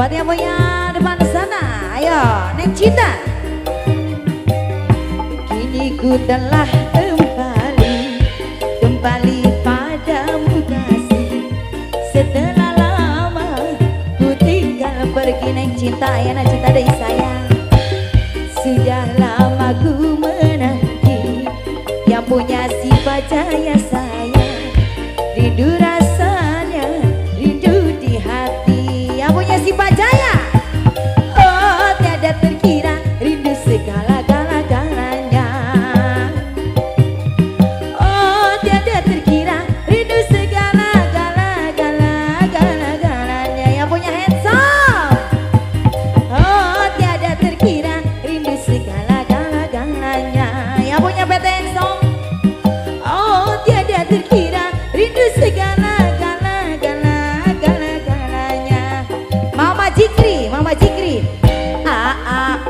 Buat yang punya depan sana, ayo Neng Cinta. Kini ku telah kembali padamu kasih. Setelah lama ku tinggal pergi Neng Cinta, ya Neng Cinta dari saya. Sudah lama ku menanti yang punya sifat jaya saya. Rindu rasanya, rindu di hati yang punya sifat jaya. Oh tiada terkira rindu segala-galanya. Oh tiada terkira rindu segala-galanya yang punya handsome. Oh tiada terkira rindu segala-galanya yang punya PT handsome. Oh tiada terkira rindu segala-galanya. Mama Jikri, Mama Jikri.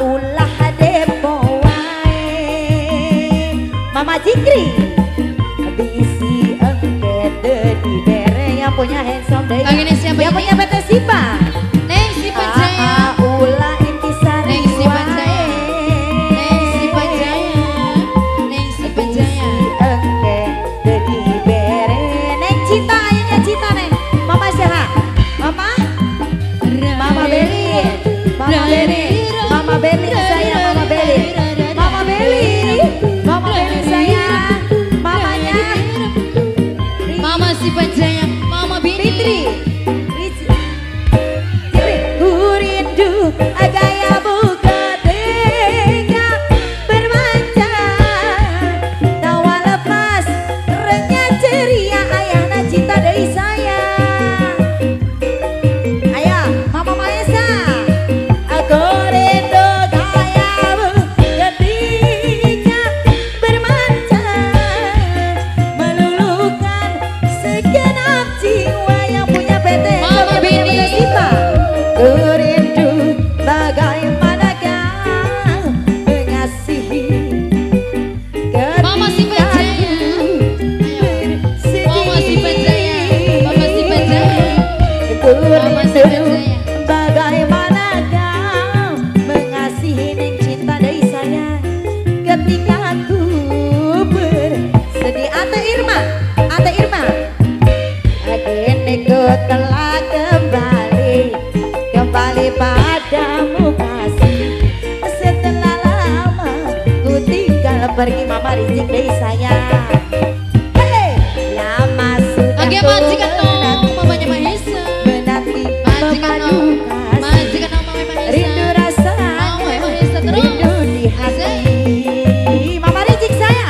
Ulah depo wae. Mama Jikri. Bisi engke di bere yang punya handsome deh. Yang punya PT Sipa. Neng Sipa Jaya. Ulah intisari Neng Sipa Jaya. Neng Sipa Jaya. Neng Sipa Jaya. Engke di bere. Neng Cinta, ayahnya Cinta Neng. Mama siapa? Mama? Mama Beli. Mama Beli. Mama Beli saya, Mama Beli. Mama Beli. Mama Beli saya. Mamanya Mama Sipa Jaya. Mama Fitri. Fitri. Ku rindu gayamu ketika bermanja, tawa lepas renyah ceria ayahna cinta dari saya. Ayah Mama Maesa. Aku rindu gayamu ketika bermanja, meluluhkan segenap jiwa yang punya PT Mama Bini. Ku rindu bagaimana kau mengasihi Mama Sipa Jaya. Mama Sipa Jaya. Mama Sipa Jaya. Ku Mama Sipa rindu Jaya. bagaimana kau mengasihi Neng Cinta dari saya. Ketika ku bersedih. Ate Irma, Ate Irma. Kini ku telah kembali padamu kasih. Setelah lama ku tinggal pergi Mama Rizik dari saya. Hey, lama sudah Oke, ku majikan dong, mamanya Mahesa. menanti Majikan dong, memadu kasih. majikan dong, Mama Mahesa. Rindu rasanya, Mama Mahesa terus. rindu di hati. Mama Rizik saya.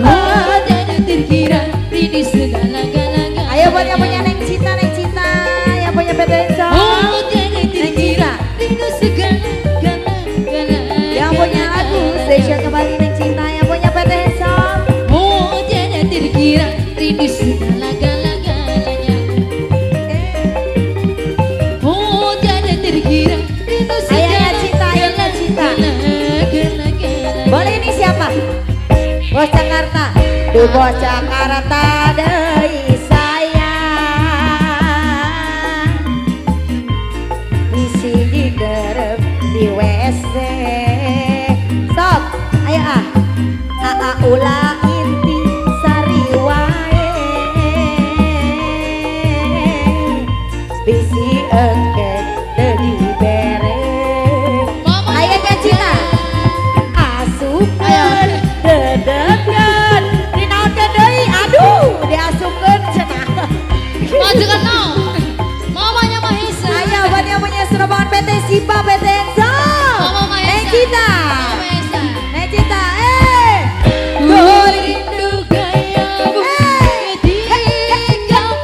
Oh, tiada terkira rindu segala-galanya. Ayo buat yang punya Neng Cinta, Neng Cinta, yang punya PT Enzo. Oh, tiada terkira rindu segala-galanya. Yang punya lagu Spesial Kembali Neng Cinta, yang punya PT Enzo. Oh, tiada terkira rindu segala-galanya. Oh, tiada terkira rindu Ayahnya Cinta, ayahnya Cinta. segala-galanya. Boleh ini siapa? Bos Jakarta. Duh Bos Jakarta dari saya. Di sini derep di WC. Stop. Ayo ulah inti sari wae. Bisi engke teu bere. Mama Ayahnya Cinta. Asupan dedekan dinaonkeun deui. Aduh diasupkeun cenah. majikan dong, mamanya Mahesa. Ayo buat yang punya serombongan PT Sipa, PT Enzo. Mama Mahesa. Neng Cinta. Mama Mahesa. Neng Cinta. Ku rindu gayamu ketika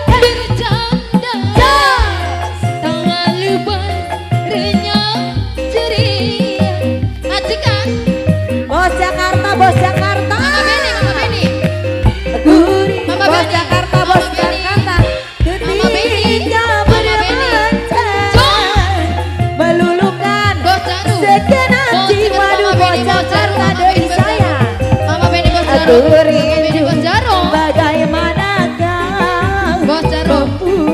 bercanda, tawa lebar renyah ceria. Majikan. Bos Jakarta, Bos Jakarta. Mama Beni, Mama Beni. Gurih, Mama Bos Beni. Jakarta, Mama Bos Beni. Jakarta. Mama Beni. Ketika Mama Beni. bermanja, meluluhkan Bos Jaru. segenap Bos jiwa. Mama Duh, Bos Beni, Bos Jaru. Jakarta Mama dari Beni, Bos saya. Jaru. Mama Beni, Bos Jaru. Aku Mama Beni, rindu Bos Jaru. bagaimana kau Bos Jaru.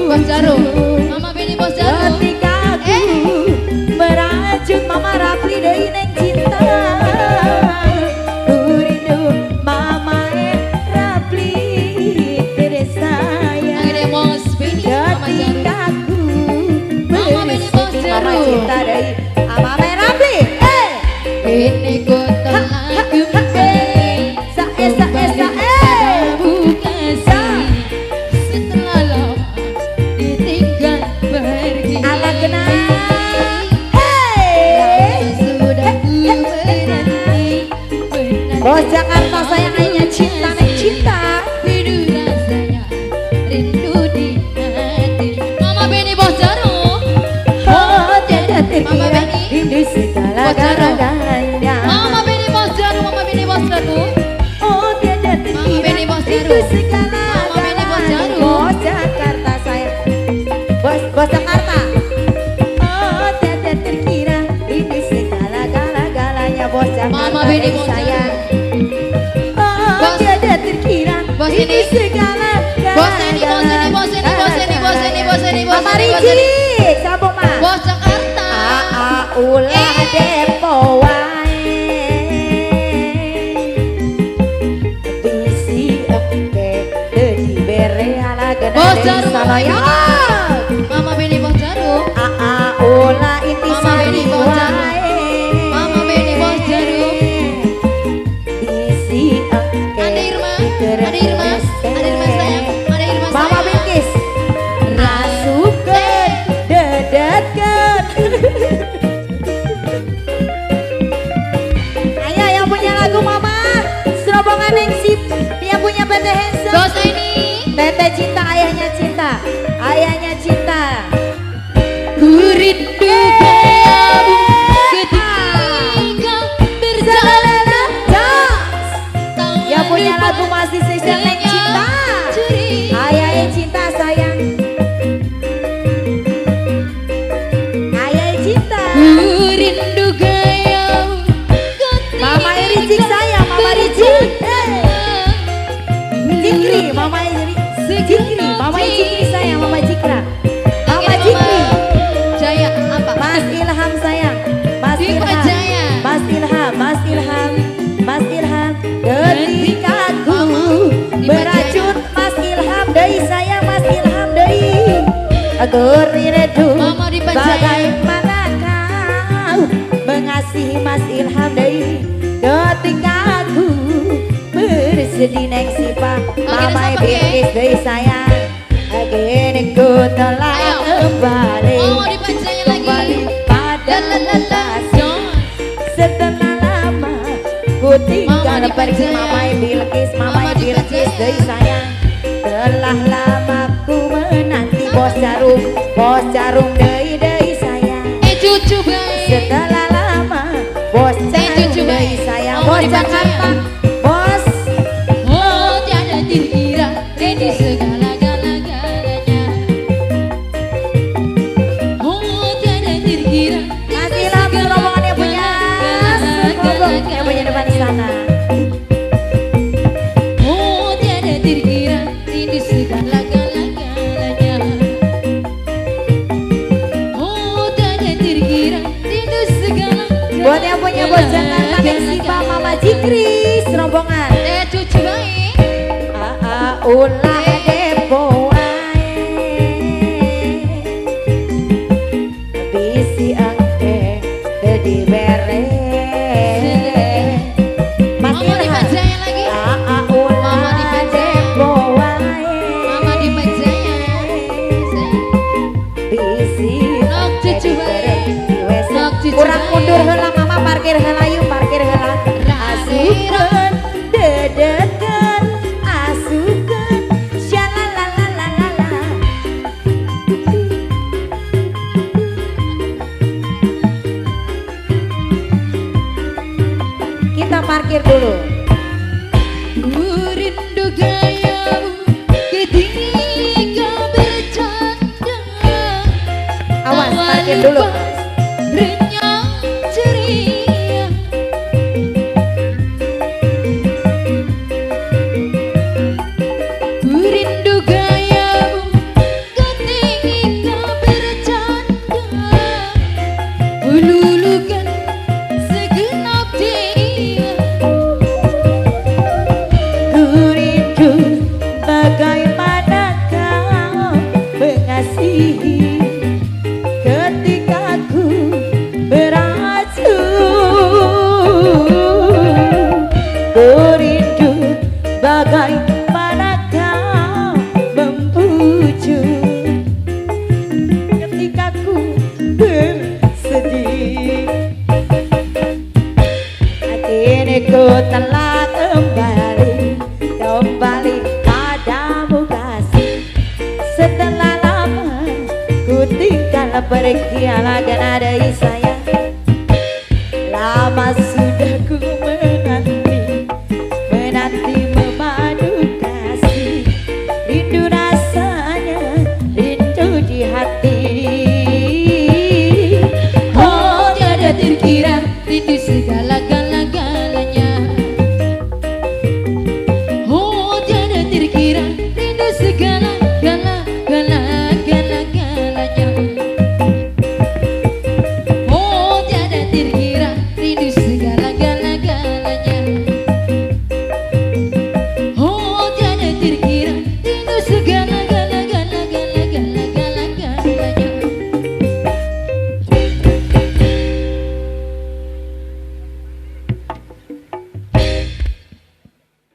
Bos Jaru. Mama Beni, Bos Jaru. ketika aku cinta deui amame Ramli Ini ku telah kembali padamu kasih. Setelah lama ditinggal pergi, ala kena sudah ku berhenti menanti. Bos Jakarta sayang hanya cinta nek cinta Rindu rasanya, rindu di hati. Mama Beni Bos Jarum. oh tiada Mama terkira Beni. rindu segala Bos Jarum. galanya Mama Beni Bos Jarum, Mama Beni Bos Jarum. oh tiada Mama Beni terkira Bos rindu Jarum. segala Mama Beni Bos galanya Jarum. Bos Jakarta sayang Bos Jakarta oh tiada terkira rindu segala galanya Bos Jakarta Mama Beni Bos sayang Jarum. oh Bos. tiada terkira Bos rindu ini. segala Bos ini, bos ini, bos ini, bos ini, bos ini, bos ini, bos Mama ini, bos Riji ini. sabuk mah Bos Jakarta. ulah depo wae bisi oke deui bere ala gede Bos Jarum, salaya Mama Beni Bos Jarum. ulah inti Mama Beni sari Bos Jarum. wae Mama Beni Bos Jarum. bisi oke Ada Irma, ada Irma, ada Irma sayang, ada Irma sayang. Mama Bingkis rasukeun dedetkeun ayo yang punya lagu Mama serobongan yang sip yang punya PT Handsome Bos ini. PT Cinta ayahnya cinta Ku rindu kamu ketika berjalan. yang punya lagu masih spesial yang cinta ayahnya cinta sayang ayahnya cinta Ku rindu kamu Mama Ricik sayang Mama Ricik Cikri Mama Cikri Mama Cikri sayang Mama Cikra Mama Cikri Jaya apa? Mas Ilham sayang Mas Diva Ilham Jaya. Mas Ilham Mas Ilham Mas Ilham ketika aku Diva beracun Mas Ilham deui sayang Mas Ilham deui aku rindu Mama Diva Jaya. bagaimana kau mengasihi Mas Ilham deui ketika aku bersedih neng sipa Mama siapa, Bingkis deui sayang agene ku telah Ayo. kembali Oh, dipajanya lagi. kembali pada kasih setelah lama ku tinggal Mama pergi dipajanya. Mama Bilkis Mama Mama Bilkis dipajanya. deui sayang telah lama ku menanti bos jarum deui sayang Cucu baik. setelah lama bos Saya jarum cucu deui baik. sayang Mama bos dipajanya. Jakarta bos Oh, tiada dikira di segala-galanya. Oh, tiada dikira di Mas Ilham rombongan yang punya depan sana Oh, tiada dikira di segala-galanya. Oh, tiada dikira di segala-galanya. buat yang punya bos Jakarta neng sipa Mama Cikri rombongan Cucu baik. ulah depo wae bisi angke deudi bere Mas Mama dipajanya lagi. ulah Mama dipajanya. depo wae Mama dipajanya. bisi Nok cucu bae. Nok cucu kurang bae. mundur heula Mama parkir heula yuk parkir heula asukeun dedekeun asukeun syalalalala kita parkir dulu Ku rindu gayamu ketika bercanda. awas parkir dulu Renyah ceria. Ku rindu gayamu ketika bercanda. Meluluhkan segenap dia. ku rindu bagaimana kau mengasihi ketika ku tinggal pergi ala ada saya